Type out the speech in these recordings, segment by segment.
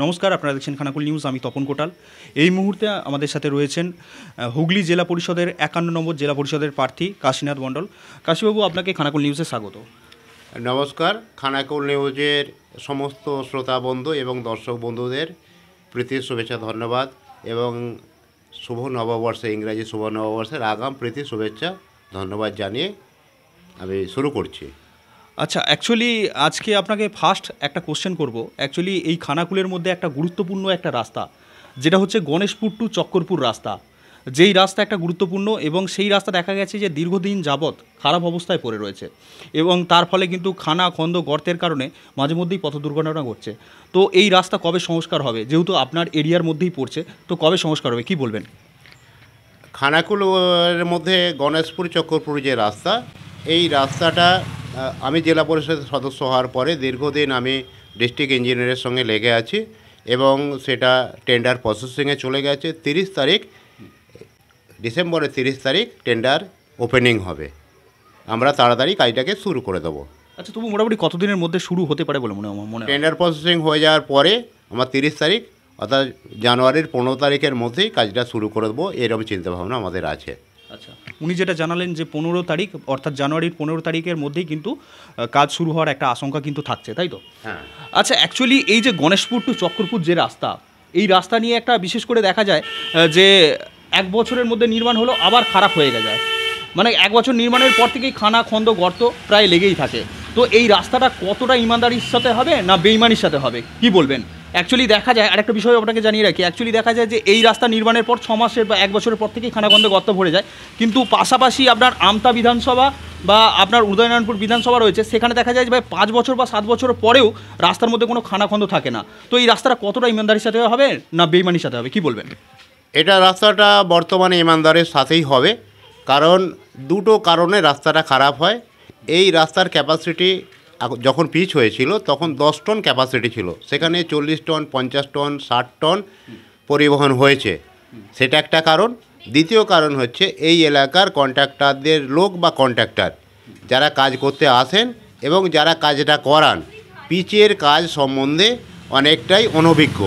নমস্কার, আপনারা দেখছেন খানাকুল নিউজ। আমি তপন কোটাল। এই মুহূর্তে আমাদের সাথে রয়েছেন হুগলি জেলা পরিষদের 51 নম্বর জেলা পরিষদের প্রার্থী কাশীনাথ মণ্ডল। কাশীবাবু, আপনাকে খানাকুল নিউজে স্বাগত। নমস্কার। খানাকুল নিউজের সমস্ত শ্রোতা বন্ধু এবং দর্শক বন্ধুদের প্রীতি শুভেচ্ছা ধন্যবাদ এবং শুভ নববর্ষে, ইংরাজি শুভ নববর্ষের আগাম প্রীতি শুভেচ্ছা ধন্যবাদ জানিয়ে আমি শুরু করছি। আচ্ছা, অ্যাকচুয়ালি আজকে আপনাকে ফার্স্ট একটা কোশ্চেন করব। অ্যাকচুয়ালি এই খানাকুলের মধ্যে একটা গুরুত্বপূর্ণ একটা রাস্তা, যেটা হচ্ছে গণেশপুর টু চক্করপুর রাস্তা, যেই রাস্তা একটা গুরুত্বপূর্ণ এবং সেই রাস্তা দেখা গেছে যে দীর্ঘদিন যাবৎ খারাপ অবস্থায় পড়ে রয়েছে এবং তার ফলে কিন্তু খানা খন্দ গর্তের কারণে মাঝে মধ্যেই পথ দুর্ঘটনা ঘটছে। তো এই রাস্তা কবে সংস্কার হবে? যেহেতু আপনার এরিয়ার মধ্যেই পড়ছে, তো কবে সংস্কার হবে, কি বলবেন? খানাকুলের মধ্যে গণেশপুর চক্করপুর যে রাস্তা, এই রাস্তাটা আমি জেলা পরিষদের সদস্য হওয়ার পরে দীর্ঘদিন আমি ডিস্ট্রিক্ট ইঞ্জিনিয়ারের সঙ্গে লেগে আছি এবং সেটা টেন্ডার প্রসেসিংয়ে চলে গেছে। 30 তারিখ, ডিসেম্বরের 30 তারিখ টেন্ডার ওপেনিং হবে। আমরা তাড়াতাড়ি কাজটাকে শুরু করে দেবো। আচ্ছা, তবু মোটামুটি কতদিনের মধ্যে শুরু হতে পারে বলে মনে হয়? টেন্ডার প্রসেসিং হয়ে যাওয়ার পরে আমার 30 তারিখ অর্থাৎ জানুয়ারির 15 তারিখের মধ্যেই কাজটা শুরু করে দেবো, এরকম চিন্তাভাবনা আমাদের আছে। আচ্ছা, উনি যেটা জানালেন যে 15 তারিখ অর্থাৎ জানুয়ারির 15 তারিখের মধ্যেই কিন্তু কাজ শুরু হওয়ার একটা আশঙ্কা কিন্তু থাকছে, তাই তো? হ্যাঁ। আচ্ছা, অ্যাকচুয়ালি এই যে গণেশপুর টু চক্করপুর যে রাস্তা, এই রাস্তা নিয়ে একটা বিশেষ করে দেখা যায় যে 1 বছরের মধ্যে নির্মাণ হলো আবার খারাপ হয়ে যায়। মানে 1 বছর নির্মাণের পর থেকেই খানা খন্দ গর্ত প্রায় লেগেই থাকে। তো এই রাস্তাটা কতটা ইমানদারির সাথে হবে না বেইমানির সাথে হবে, কি বলবেন? অ্যাকচুয়ালি দেখা যায়, আরেকটা বিষয় আপনাকে জানিয়ে রাখি, অ্যাকচুয়ালি দেখা যায় যে এই রাস্তা নির্মাণের পর 6 মাসের বা 1 বছরের পর থেকেই খানাখন্দে গর্ত ভরে যায়, কিন্তু পাশাপাশি আপনার আমতা বিধানসভা বা আপনার উদয়নারায়ণপুর বিধানসভা রয়েছে, সেখানে দেখা যায় যে ভাই 5 বছর বা 7 বছর পরেও রাস্তার মধ্যে কোনো খানাখন্দ থাকে না। তো এই রাস্তাটা কতটা ইমানদারির সাথে হবে না বেইমানির সাথে হবে, কি বলবেন? এটা রাস্তাটা বর্তমানে ইমানদারের সাথেই হবে, কারণ দুটো কারণে রাস্তাটা খারাপ হয়। এই রাস্তার ক্যাপাসিটি যখন পিচ হয়েছিল তখন 10 টন ক্যাপাসিটি ছিল, সেখানে 40 টন, 50 টন, 60 টন পরিবহন হয়েছে, সেটা একটা কারণ। দ্বিতীয় কারণ হচ্ছে এই এলাকার কন্ট্রাক্টরদের লোক বা কন্ট্রাক্টর যারা কাজ করতে আসেন এবং যারা কাজটা করান, পিচের কাজ সম্বন্ধে অনেকটাই অনভিজ্ঞ।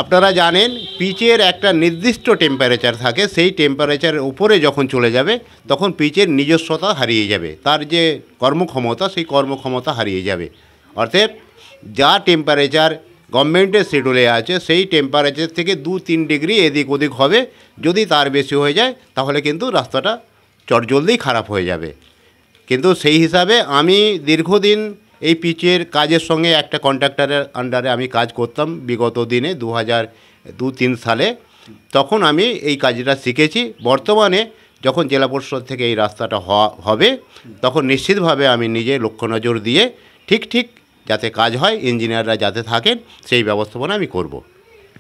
আপনারা জানেন পিচের একটা নির্দিষ্ট টেম্পারেচার থাকে, সেই টেম্পারেচারের উপরে যখন চলে যাবে তখন পিচের নিজস্বতা হারিয়ে যাবে, তার যে কর্মক্ষমতা সেই কর্মক্ষমতা হারিয়ে যাবে। অর্থাৎ যা টেম্পারেচার গভর্নমেন্টের শিডিউলে আছে সেই টেম্পারেচার থেকে 2-3 ডিগ্রি এদিক ওদিক হবে, যদি তার বেশি হয়ে যায় তাহলে কিন্তু রাস্তাটা চটজলদি খারাপ হয়ে যাবে। কিন্তু সেই হিসাবে আমি দীর্ঘদিন এই পিচের কাজের সঙ্গে একটা কন্ট্রাক্টরের আন্ডারে আমি কাজ করতাম বিগত দিনে 2002-03 সালে, তখন আমি এই কাজটা শিখেছি। বর্তমানে যখন জেলা পরিষদ থেকে এই রাস্তাটা হবে তখন নিশ্চিতভাবে আমি নিজে লক্ষ্য নজর দিয়ে ঠিক যাতে কাজ হয়, ইঞ্জিনিয়াররা যাতে থাকেন সেই ব্যবস্থাপনা আমি করব।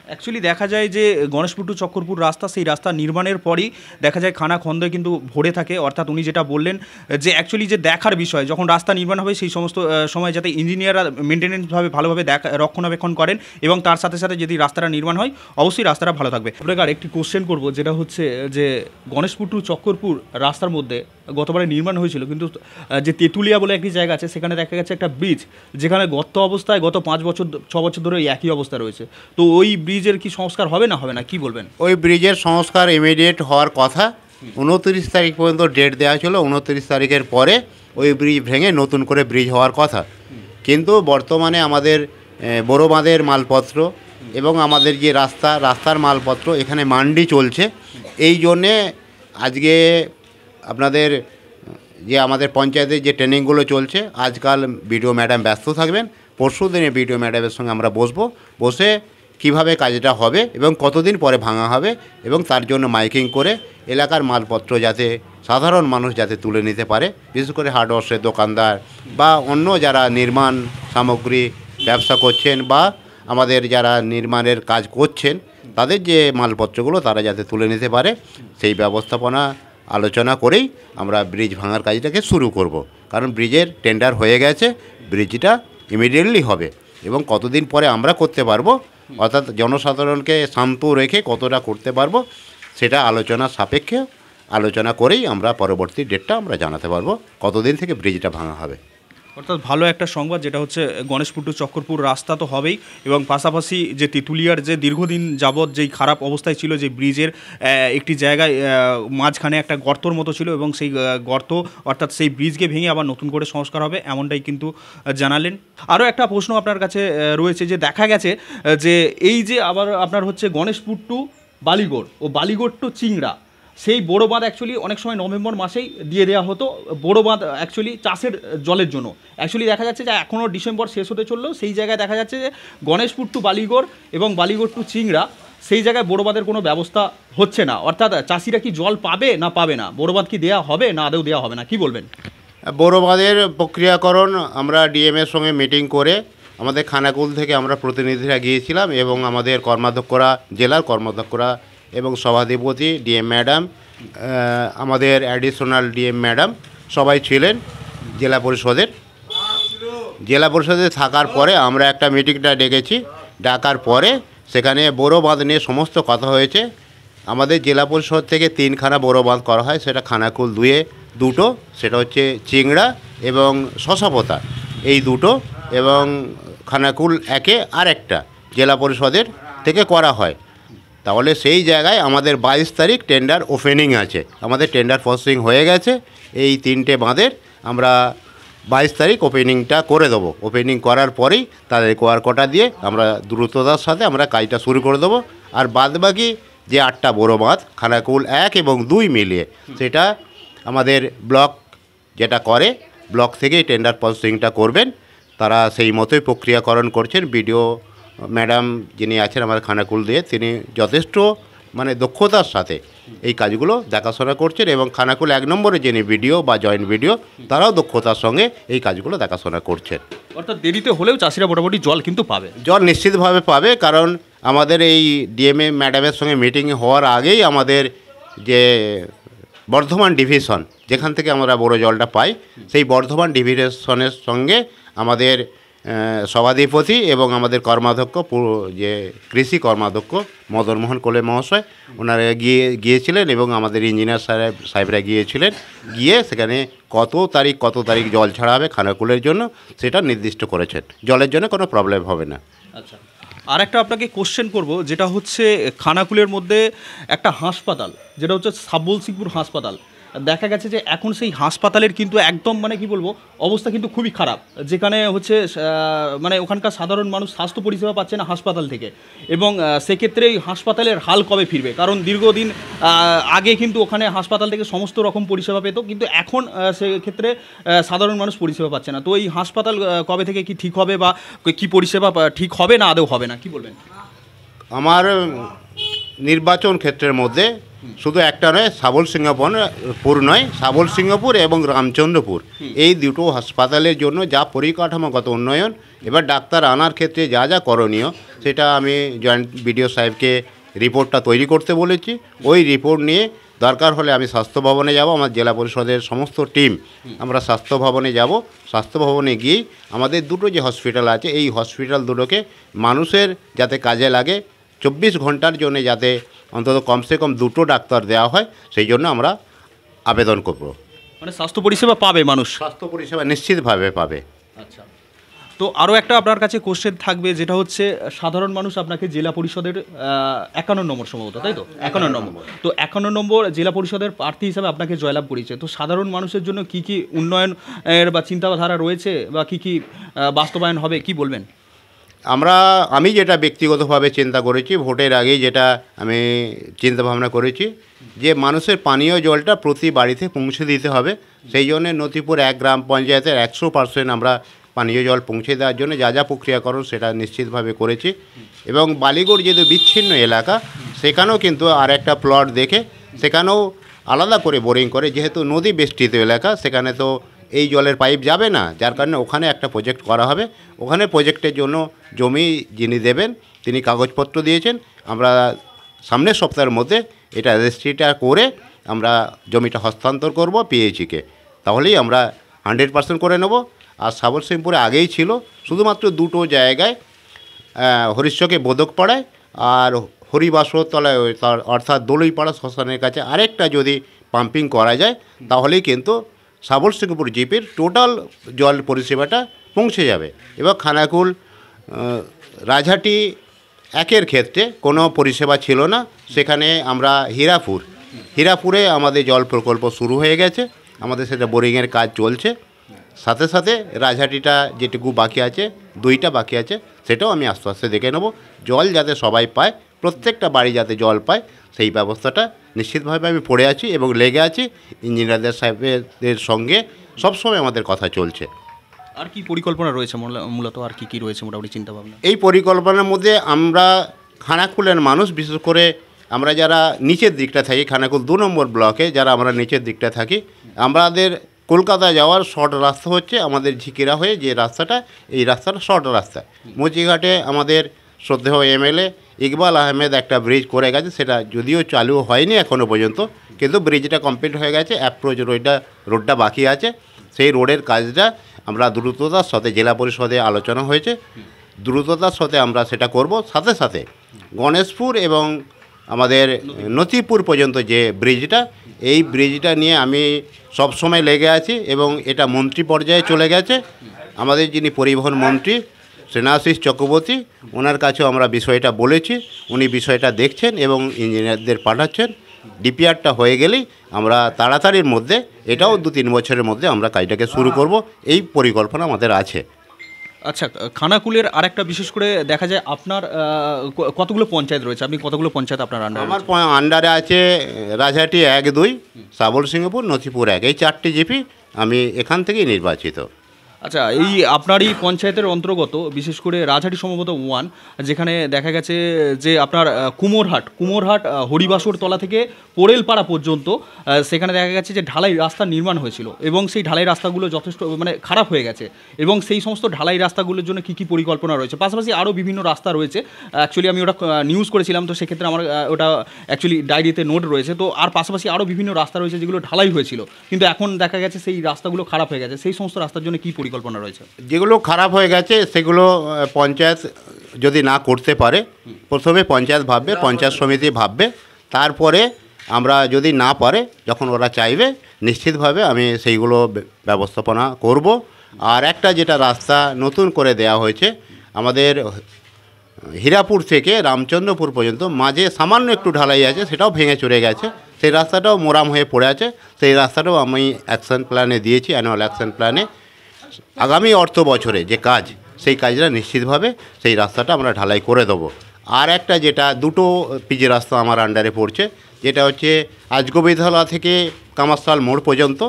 অ্যাকচুয়ালি দেখা যায় যে গণেশপুর টু চক্করপুর রাস্তা, সেই রাস্তা নির্মাণের পরই দেখা যায় খানা খন্দে কিন্তু ভরে থাকে। অর্থাৎ উনি যেটা বললেন যে অ্যাকচুয়ালি যে দেখার বিষয়, যখন রাস্তা নির্মাণ হবে সেই সমস্ত সময় যাতে ইঞ্জিনিয়াররা মেনটেনেন্সভাবে ভালোভাবে রক্ষণাবেক্ষণ করেন এবং তার সাথে সাথে যদি রাস্তাটা নির্মাণ হয় অবশ্যই রাস্তাটা ভালো থাকবে। আপনাকে আরেকটি কোশ্চেন করবো, যেটা হচ্ছে যে গণেশপুর টু চক্করপুর রাস্তার মধ্যে গতবারে নির্মাণ হয়েছিল, কিন্তু যে তেঁতুলিয়া বলে একটি জায়গা আছে, সেখানে দেখা গেছে একটা ব্রিজ যেখানে গত অবস্থায় গত 5-6 বছর ধরে একই অবস্থা রয়েছে। তো ওই ব্রিজের কি সংস্কার হবে না কি বলবেন? ওই ব্রিজের সংস্কার ইমিডিয়েট হওয়ার কথা। 29 তারিখ পর্যন্ত ডেট দেওয়া ছিল, 29 তারিখের পরে ওই ব্রিজ ভেঙে নতুন করে ব্রিজ হওয়ার কথা। কিন্তু বর্তমানে আমাদের বড় বাঁধের মালপত্র এবং আমাদের যে রাস্তার মালপত্র এখানে মান্ডি চলছে, এই জন্যে আজকে আপনাদের যে আমাদের পঞ্চায়েতের যে ট্রেনিংগুলো চলছে, আজকাল বিডিও ম্যাডাম ব্যস্ত থাকবেন, পরশু দিনে বিডিও ম্যাডামের সঙ্গে আমরা বসে কিভাবে কাজটা হবে এবং কতদিন পরে ভাঙা হবে এবং তার জন্য মাইকিং করে এলাকার মালপত্র যাতে সাধারণ মানুষ যাতে তুলে নিতে পারে, বিশেষ করে হার্ডওয়ার্সের দোকানদার বা অন্য যারা নির্মাণ সামগ্রী ব্যবসা করছেন বা আমাদের যারা নির্মাণের কাজ করছেন তাদের যে মালপত্রগুলো তারা যাতে তুলে নিতে পারে, সেই ব্যবস্থাপনা আলোচনা করেই আমরা ব্রিজ ভাঙার কাজটাকে শুরু করব। কারণ ব্রিজের টেন্ডার হয়ে গেছে, ব্রিজটা ইমিডিয়েটলি হবে এবং কতদিন পরে আমরা করতে পারবো, অর্থাৎ জনসাধারণকে শান্ত রেখে কতটা করতে পারবো সেটা আলোচনা সাপেক্ষে আলোচনা করেই আমরা পরবর্তী ডেটটা আমরা জানাতে পারবো কতদিন থেকে ব্রিজটা ভাঙা হবে। অর্থাৎ ভালো একটা সংবাদ, যেটা হচ্ছে গণেশপুর টু চক্করপুর রাস্তা তো হবেই, এবং পাশাপাশি যে তেঁতুলিয়ার যে দীর্ঘদিন যাবৎ যেই খারাপ অবস্থায় ছিল, যে ব্রিজের একটি জায়গায় মাঝখানে একটা গর্তর মতো ছিল, এবং সেই গর্ত অর্থাৎ সেই ব্রিজকে ভেঙে আবার নতুন করে সংস্কার হবে, এমনটাই কিন্তু জানালেন। আরও একটা প্রশ্ন আপনার কাছে রয়েছে, যে দেখা গেছে যে এই যে আবার আপনার হচ্ছে গণেশপুর টু বালিগড় ও বালিগড় টু চিংড়া, সেই বড় বাঁধ অ্যাকচুয়ালি অনেক সময় নভেম্বর মাসেই দিয়ে দেওয়া হতো, বড় বাঁধ অ্যাকচুয়ালি চাষের জলের জন্য। অ্যাকচুয়ালি দেখা যাচ্ছে যে এখনও ডিসেম্বর শেষ হতে চললেও সেই জায়গায় দেখা যাচ্ছে যে গণেশপুর টু বালিগড় এবং বালিগড় টু চিংড়া, সেই জায়গায় বড় বাঁধের কোনো ব্যবস্থা হচ্ছে না। অর্থাৎ চাষিরা কি জল পাবে না পাবে না, বড় বাঁধ কি দেওয়া হবে না আদৌ দেওয়া হবে না, কি বলবেন? বড় বাঁধের প্রক্রিয়াকরণ আমরা ডিএমের সঙ্গে মিটিং করে আমাদের খানাকুল থেকে আমরা প্রতিনিধিরা গিয়েছিলাম, এবং আমাদের কর্মাধ্যক্ষরা, জেলার কর্মাধ্যক্ষরা এবং সভাধিপতি ডিএম ম্যাডাম, আমাদের অ্যাডিশনাল ডিএম ম্যাডাম সবাই ছিলেন জেলা পরিষদে থাকার পরে আমরা একটা মিটিংটা ডেকেছি। ডাকার পরে সেখানে বড় বাঁধ নিয়ে সমস্ত কথা হয়েছে। আমাদের জেলা পরিষদ থেকে 3খানা বড় বাঁধ করা হয়, সেটা খানাকুল 2-এ 2টো, সেটা হচ্ছে চিংড়া এবং শশাপোতা এই 2টো, এবং খানাকুল 1-এ আরেকটা জেলা পরিষদের থেকে করা হয়। তাহলে সেই জায়গায় আমাদের 22 তারিখ টেন্ডার ওপেনিং আছে, আমাদের টেন্ডার প্রসেসিং হয়ে গেছে। এই 3টে বাঁধের আমরা 22 তারিখ ওপেনিংটা করে দেবো। ওপেনিং করার পরেই তাদের কোয়ার কোটা দিয়ে আমরা দ্রুততার সাথে আমরা কাজটা শুরু করে দেবো। আর বাদবাকি যে 8টা বড় বাঁধ খানাকুল 1 এবং 2 মিলিয়ে, সেটা আমাদের ব্লক যেটা করে, ব্লক থেকেই টেন্ডার প্রসেসিংটা করবেন, তারা সেই মতোই প্রক্রিয়াকরণ করছেন। বিডিও ম্যাডাম যিনি আছেন আমাদের খানাকুল দিয়ে, তিনি যথেষ্ট দক্ষতার সাথে এই কাজগুলো দেখাশোনা করছেন, এবং খানাকুল 1 নম্বরে যিনি বিডিও বা জয়েন্ট বিডিও, তারাও দক্ষতার সঙ্গে এই কাজগুলো দেখাশোনা করছেন। অর্থাৎ দেরিতে হলেও চাষিরা মোটামুটি জল কিন্তু পাবে, জল নিশ্চিতভাবে পাবে। কারণ আমাদের এই ডিএমএ ম্যাডামের সঙ্গে মিটিং হওয়ার আগেই আমাদের যে বর্ধমান ডিভিশন, যেখান থেকে আমরা বড় জলটা পাই, সেই বর্ধমান ডিভিশনের সঙ্গে আমাদের সভাধিপতি এবং আমাদের কর্মাধ্যক্ষ, যে কৃষি কর্মাধ্যক্ষ মদনমোহন কোলে মহাশয়, ওনারা গিয়েছিলেন, এবং আমাদের ইঞ্জিনিয়ার সাহেবরা গিয়েছিলেন। গিয়ে সেখানে কত তারিখ জল ছাড়া হবে খানাকুলের জন্য সেটা নির্দিষ্ট করেছেন। জলের জন্য কোনো প্রবলেম হবে না। আচ্ছা, আর একটা আপনাকে কোশ্চেন করব, যেটা হচ্ছে খানাকুলের মধ্যে একটা হাসপাতাল, যেটা হচ্ছে সাবলসিংপুর হাসপাতাল, দেখা গেছে যে এখন সেই হাসপাতালের কিন্তু একদম কি বলবো, অবস্থা কিন্তু খুবই খারাপ, যেখানে হচ্ছে ওখানকার সাধারণ মানুষ স্বাস্থ্য পরিষেবা পাচ্ছে না হাসপাতাল থেকে, এবং সেক্ষেত্রে এই হাসপাতালের হাল কবে ফিরবে? কারণ দীর্ঘদিন আগে কিন্তু ওখানে হাসপাতাল থেকে সমস্ত রকম পরিষেবা পেত, কিন্তু এখন সেক্ষেত্রে সাধারণ মানুষ পরিষেবা পাচ্ছে না। তো এই হাসপাতাল কবে থেকে কি ঠিক হবে, বা কি পরিষেবা ঠিক হবে না আদৌ হবে না, কি বলবেন? আমার নির্বাচন ক্ষেত্রের মধ্যে শুধু একটা নয়, সাবলসিংহপুর নয়, সাবলসিংহপুর এবং রামচন্দ্রপুর, এই 2টো হাসপাতালের জন্য যা পরিকাঠামোগত উন্নয়ন, এবার ডাক্তার আনার ক্ষেত্রে যা যা করণীয়, সেটা আমি জয়েন্ট বিডিও সাহেবকে রিপোর্টটা তৈরি করতে বলেছি। ওই রিপোর্ট নিয়ে দরকার হলে আমি স্বাস্থ্য ভবনে যাব, আমার জেলা পরিষদের সমস্ত টিম আমরা স্বাস্থ্য ভবনে যাব। স্বাস্থ্য ভবনে গিয়েই আমাদের 2টো যে হসপিটাল আছে, এই হসপিটাল 2টোকে মানুষের যাতে কাজে লাগে, 24 ঘন্টার জন্য যাতে অন্তত কমসে কম 2টো ডাক্তার দেওয়া হয়, সেই জন্য আমরা আবেদন করব। স্বাস্থ্য পরিষেবা পাবে মানুষ, স্বাস্থ্য পরিষেবা নিশ্চিতভাবে পাবে। আচ্ছা, তো আরও একটা আপনার কাছে কোশ্চেন থাকবে, যেটা হচ্ছে সাধারণ মানুষ আপনাকে জেলা পরিষদের 51 নম্বর সম্ভবত, তাই তো? 51 নম্বর, তো 51 নম্বর জেলা পরিষদের প্রার্থী হিসাবে আপনাকে জয়লাভ করেছে। তো সাধারণ মানুষের জন্য কি কি উন্নয়নের বা চিন্তাধারা রয়েছে, বা কি কি বাস্তবায়ন হবে, কি বলবেন? আমি যেটা ব্যক্তিগতভাবে চিন্তা করেছি, ভোটের আগেই যেটা আমি চিন্তাভাবনা করেছি, যে মানুষের পানীয় জলটা প্রতি বাড়িতে পৌঁছে দিতে হবে। সেই জন্য নথিপুর 1 গ্রাম পঞ্চায়েতের 100% আমরা পানীয় জল পৌঁছে দেওয়ার জন্য যা যা প্রক্রিয়াকরণ সেটা নিশ্চিতভাবে করেছি। এবং বালিগড় যেহেতু বিচ্ছিন্ন এলাকা, সেখানেও কিন্তু আর একটা প্লট দেখে সেখানেও আলাদা করে বোরিং করে, যেহেতু নদী বেষ্টিত এলাকা, সেখানে তো এই জলের পাইপ যাবে না, যার কারণে ওখানে একটা প্রজেক্ট করা হবে। ওখানে প্রজেক্টের জন্য জমি যিনি দেবেন তিনি কাগজপত্র দিয়েছেন। আমরা সামনের সপ্তাহের মধ্যে এটা রেজিস্ট্রিটা করে আমরা জমিটা হস্তান্তর করব পিএইচিকে, তাহলেই আমরা 100% করে নেব। আর সাবলসিংহপুরে আগেই ছিল, শুধুমাত্র 2টো জায়গায়, হরিশ্চকে বোদকপাড়ায় আর হরিবাসরতলায়, অর্থাৎ দলইপাড়া শ্মশানের কাছে আরেকটা যদি পাম্পিং করা যায়, তাহলেই কিন্তু সাবলসিংহপুর জিপির টোটাল জল পরিষেবাটা পৌঁছে যাবে। এবং খানাকুল রাজহাটি একের ক্ষেত্রে কোনো পরিষেবা ছিল না, সেখানে আমরা হীরাপুরে আমাদের জল প্রকল্প শুরু হয়ে গেছে, আমাদের সেটা বোরিংয়ের কাজ চলছে। সাথে সাথে রাজহাটিটা যেটুকু বাকি আছে, 2টা বাকি আছে, সেটাও আমি আস্তে আস্তে দেখে নেব। জল যাতে সবাই পায়, প্রত্যেকটা বাড়ি যাতে জল পায়, সেই ব্যবস্থাটা নিশ্চিতভাবে আমি পড়ে আছি এবং লেগে আছি। ইঞ্জিনিয়ারদের সাহেবদের সঙ্গে সবসময় আমাদের কথা চলছে। আর কি পরিকল্পনা রয়েছে মূলত, আর কি রয়েছে মোটামুটি চিন্তাভাবনা? এই পরিকল্পনার মধ্যে আমরা খানাকুলের মানুষ, বিশেষ করে আমরা যারা নিচের দিকটা থাকি, খানাকুল 2 নম্বর ব্লকে যারা আমরা নিচের দিকটা থাকি, আমাদের কলকাতা যাওয়ার শর্ট রাস্তা হচ্ছে আমাদের ঝিকিরা হয়ে যে রাস্তাটা, এই রাস্তাটা শর্ট রাস্তা। মুচিঘাটে আমাদের শ্রদ্ধেয় এমএলএ ইকবাল আহমেদ একটা ব্রিজ করে গেছে, সেটা যদিও চালু হয়নি এখনও পর্যন্ত, কিন্তু ব্রিজটা কমপ্লিট হয়ে গেছে। অ্যাপ্রোচ রোডটা বাকি আছে। সেই রোডের কাজটা আমরা দ্রুততার সাথে, জেলা পরিষদে আলোচনা হয়েছে, দ্রুততার সাথে আমরা সেটা করব। সাথে সাথে গণেশপুর এবং আমাদের নথিপুর পর্যন্ত যে ব্রিজটা, এই ব্রিজটা নিয়ে আমি সব সময় লেগে আছি এবং এটা মন্ত্রী পর্যায়ে চলে গেছে। আমাদের যিনি পরিবহন মন্ত্রী স্নেহাশিস চক্রবর্তী, ওনার কাছেও আমরা বিষয়টা বলেছি, উনি বিষয়টা দেখছেন এবং ইঞ্জিনিয়ারদের পাঠাচ্ছেন। ডিপিআরটা হয়ে গেলেই আমরা তাড়াতাড়ির মধ্যে, এটাও 2-3 বছরের মধ্যে আমরা কাজটাকে শুরু করব, এই পরিকল্পনা আমাদের আছে। আচ্ছা, খানাকুলের আরেকটা বিশেষ করে দেখা যায় আপনার কতগুলো পঞ্চায়েত রয়েছে, আপনি কতগুলো পঞ্চায়েত আপনার আন্ডারে? আমার আন্ডারে আছে রাজহাটি 1, 2, সাবলসিংহপুর, নথিপুর 1, এই 4টি জিপি আমি এখান থেকেই নির্বাচিত। আচ্ছা, এই আপনারই পঞ্চায়েতের অন্তর্গত বিশেষ করে রাজহাটি সম্ভবত 1, যেখানে দেখা গেছে যে আপনার কুমোরহাট হরিবাসর তলা থেকে পোড়েলপাড়া পর্যন্ত সেখানে দেখা গেছে যে ঢালাই রাস্তা নির্মাণ হয়েছিল এবং সেই ঢালাই রাস্তাগুলো যথেষ্ট খারাপ হয়ে গেছে। এবং সেই সমস্ত ঢালাই রাস্তাগুলোর জন্য কী পরিকল্পনা রয়েছে? পাশাপাশি আরও বিভিন্ন রাস্তা রয়েছে। অ্যাকচুয়ালি আমি ওটা নিউজ করেছিলাম, তো সেক্ষেত্রে আমার ওটা অ্যাকচুয়ালি ডায়েরিতে নোট রয়েছে। তো আর পাশাপাশি আরও বিভিন্ন রাস্তা রয়েছে যেগুলো ঢালাই হয়েছিল, কিন্তু এখন দেখা গেছে সেই রাস্তাগুলো খারাপ হয়ে গেছে। সেই সমস্ত রাস্তার জন্য কী পরিকল্পনা রয়েছে? যেগুলো খারাপ হয়ে গেছে সেগুলো পঞ্চায়েত যদি না করতে পারে, প্রথমে পঞ্চায়েত ভাববে, পঞ্চায়েত সমিতি ভাববে, তারপরে আমরা যদি না পারে, যখন ওরা চাইবে, নিশ্চিতভাবে আমি সেইগুলো ব্যবস্থাপনা করব। আর একটা যেটা রাস্তা নতুন করে দেয়া হয়েছে আমাদের হীরাপুর থেকে রামচন্দ্রপুর পর্যন্ত, মাঝে সামান্য একটু ঢালাই আছে, সেটাও ভেঙে চলে গেছে, সেই রাস্তাটাও মোরাম হয়ে পড়ে আছে। সেই রাস্তাটাও আমি অ্যাকশন প্ল্যানে দিয়েছি, অ্যানুয়াল অ্যাকশন প্ল্যানে। আগামী অর্থ বছরে যে কাজ, সেই কাজটা নিশ্চিতভাবে সেই রাস্তাটা আমরা ঢালাই করে দেবো। আর একটা যেটা 2টো পিজি রাস্তা আমার আন্ডারে পড়ছে, যেটা হচ্ছে আজগবিতলা থেকে কামারশাল মোড় পর্যন্ত,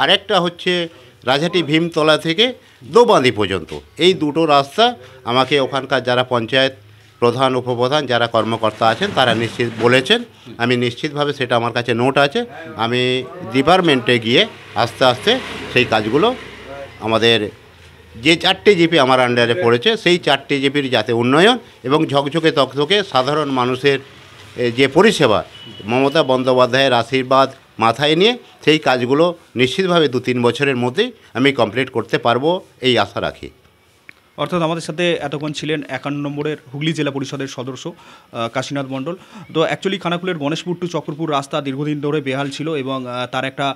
আরেকটা হচ্ছে রাজহাটি ভীমতলা থেকে দোবাঁধি পর্যন্ত। এই 2টো রাস্তা আমাকে ওখানকার যারা পঞ্চায়েত প্রধান, উপপ্রধান, যারা কর্মকর্তা আছেন, তারা নিশ্চিত বলেছেন। আমি নিশ্চিতভাবে, সেটা আমার কাছে নোট আছে, আমি ডিপার্টমেন্টে গিয়ে আস্তে আস্তে সেই কাজগুলো, আমাদের যে 4টে জিপি আমার আন্ডারে পড়েছে, সেই 4টে জিপির যাতে উন্নয়ন এবং ঝকঝকে তকঝকে সাধারণ মানুষের যে পরিষেবা, মমতা বন্দ্যোপাধ্যায়ের আশীর্বাদ মাথায় নিয়ে সেই কাজগুলো নিশ্চিতভাবে 2-3 বছরের মধ্যেই আমি কমপ্লিট করতে পারবো, এই আশা রাখি। অর্থাৎ আমাদের সাথে এতক্ষণ ছিলেন 51 নম্বরের হুগলি জেলা পরিষদের সদস্য কাশীনাথ মণ্ডল। তো অ্যাকচুয়ালি খানাকুলের গণেশপুর টু চক্রপুর রাস্তা দীর্ঘদিন ধরে বেহাল ছিল এবং তার একটা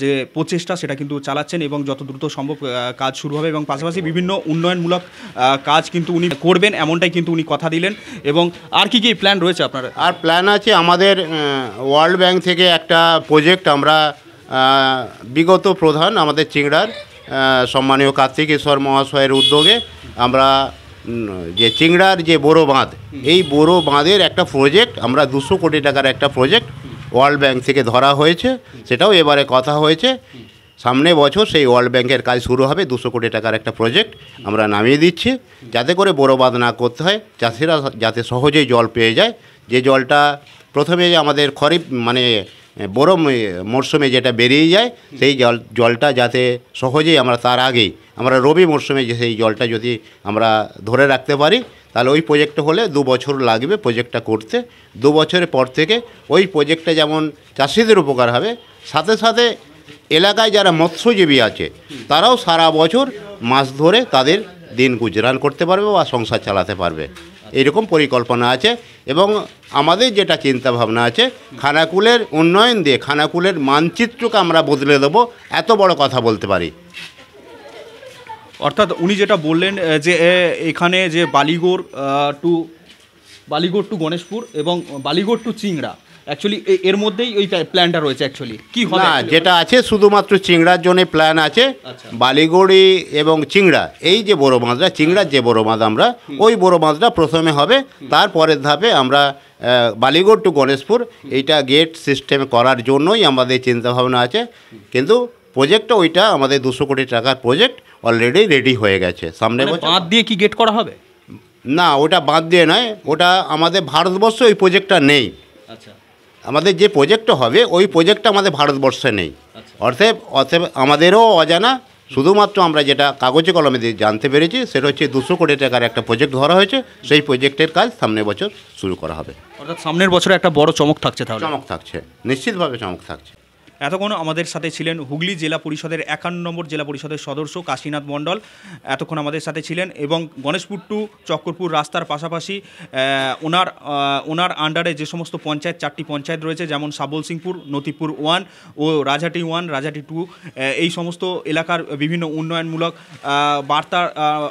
যে প্রচেষ্টা, সেটা কিন্তু চালাচ্ছেন এবং যত দ্রুত সম্ভব কাজ শুরু হবে এবং পাশাপাশি বিভিন্ন উন্নয়নমূলক কাজ কিন্তু উনি করবেন, এমনটাই কিন্তু উনি কথা দিলেন। এবং আর কি প্ল্যান রয়েছে আপনার? আর প্ল্যান আছে আমাদের ওয়ার্ল্ড ব্যাংক থেকে একটা প্রজেক্ট, আমরা বিগত প্রধান আমাদের চিংড়ার সম্মানীয় কার্তিকেশ্বর মহাশয়ের উদ্যোগে আমরা যে চিংড়ার যে বোরো বাঁধ, এই বোরো বাঁধের একটা প্রজেক্ট, আমরা 200 কোটি টাকার একটা প্রজেক্ট ওয়ার্ল্ড ব্যাংক থেকে ধরা হয়েছে, সেটাও এবারে কথা হয়েছে। সামনে বছর সেই ওয়ার্ল্ড ব্যাংকের কাজ শুরু হবে। 200 কোটি টাকার একটা প্রজেক্ট আমরা নামিয়ে দিচ্ছি, যাতে করে বোরো বাঁধ না করতে হয়, চাষিরা যাতে সহজেই জল পেয়ে যায়। যে জলটা প্রথমে আমাদের খরিফ বড় মরশুমে যেটা বেরিয়ে যায়, সেই জলটা যাতে সহজেই আমরা, তার আগেই আমরা রবি মরশুমে যে সেই জলটা যদি আমরা ধরে রাখতে পারি, তাহলে ওই প্রজেক্টটা হলে 2 বছর লাগবে প্রজেক্টটা করতে। 2 বছরের পর থেকে ওই প্রজেক্টটা যেমন চাষিদের উপকার হবে, সাথে সাথে এলাকায় যারা মৎস্যজীবী আছে তারাও সারা বছর মাছ ধরে তাদের দিন গুজরান করতে পারবে বা সংসার চালাতে পারবে। এরকম পরিকল্পনা আছে। এবং আমাদের যেটা চিন্তা ভাবনা আছে, খানাকুলের উন্নয়ন দিয়ে খানাকুলের মানচিত্রকে আমরা বদলে দেবো, এত বড় কথা বলতে পারি। অর্থাৎ উনি যেটা বললেন যে এখানে যে বালিগড় টু গণেশপুর এবং বালিগড় টু চিংড়া, অ্যাকচুয়ালি এর মধ্যেই ওই প্ল্যানটা রয়েছে। অ্যাকচুয়ালি কি হবে না, যেটা আছে শুধুমাত্র চিংড়ার জন্য প্ল্যান আছে। আচ্ছা। বালিগড়ি এবং চিংড়া, এই যে বড় মাছটা, চিংড়ার যে বড় মাছ আমরা, ওই বড় মাছটা প্রথমে হবে। তারপরের ধাপে আমরা বালিগড় টু গণেশপুর এইটা গেট সিস্টেম করার জন্যই আমাদের চিন্তাভাবনা আছে। কিন্তু প্রজেক্টটা ওইটা আমাদের 200 কোটি টাকার প্রজেক্ট অলরেডি রেডি হয়ে গেছে। সামনে বছর বাঁধ দিয়ে কি গেট করা হবে? না, ওটা বাদ দিয়ে নয়, ওটা আমাদের ভারতবর্ষে ওই প্রজেক্টটা নেই। আচ্ছা। আমাদের যে প্রজেক্টটা হবে ওই প্রজেক্টটা আমাদের ভারতবর্ষে নেই। অতএব আমাদেরও অজানা। শুধুমাত্র আমরা যেটা কাগজে কলমে দিয়ে জানতে পেরেছি সেটা হচ্ছে 200 কোটি টাকার একটা প্রজেক্ট ধরা হয়েছে। সেই প্রজেক্টের কাজ সামনের বছর শুরু করা হবে। অর্থাৎ সামনের বছরে একটা বড় চমক থাকছে। তাহলে চমক থাকছে, নিশ্চিতভাবে চমক থাকছে। এতক্ষণ আমাদের সাথে ছিলেন হুগলি জেলা পরিষদের 51 নম্বর জেলা পরিষদের সদস্য কাশীনাথ মণ্ডল, এতক্ষণ আমাদের সাথে ছিলেন। এবং গণেশপুর টু চক্করপুর রাস্তার পাশাপাশি ওনার আন্ডারে যে সমস্ত পঞ্চায়েত, 4টি পঞ্চায়েত রয়েছে, যেমন সাবল সিংপুর, নতিপুর 1 ও রাজাটি 1, রাজাটি 2, এই সমস্ত এলাকার বিভিন্ন উন্নয়নমূলক বার্তা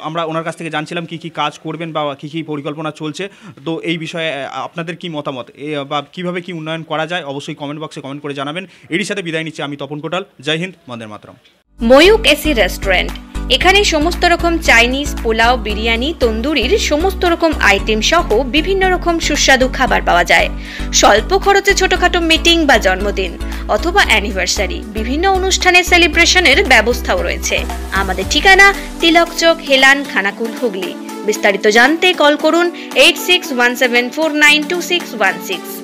আমরা ওনার কাছ থেকে জানছিলাম কী কী কাজ করবেন বা কী কী পরিকল্পনা চলছে। তো এই বিষয়ে আপনাদের কি মতামত বা কীভাবে কি উন্নয়ন করা যায় অবশ্যই কমেন্ট বক্সে কমেন্ট করে জানাবেন। এরই সাথে বিদায় নিচ্ছি আমি তপন কোটাল। জয় হিন্দ, বন্দে মাতরম। ময়ূক এসি রেস্টুরেন্ট, এখানে সমস্ত রকম চাইনিজ, পোলাও, বিরিয়ানি, তন্দুরির সমস্ত রকম আইটেম সহ বিভিন্ন রকম সুস্বাদু খাবার পাওয়া যায়। স্বল্প খরচে ছোটখাটো মিটিং বা জন্মদিন অথবা অ্যানিভার্সারি, বিভিন্ন অনুষ্ঠানের সেলিব্রেশনের ব্যবস্থাও রয়েছে। আমাদের ঠিকানা তিলক চক, হেলান, খানাকুল, হুগলি। বিস্তারিত জানতে কল করুন 8617492616।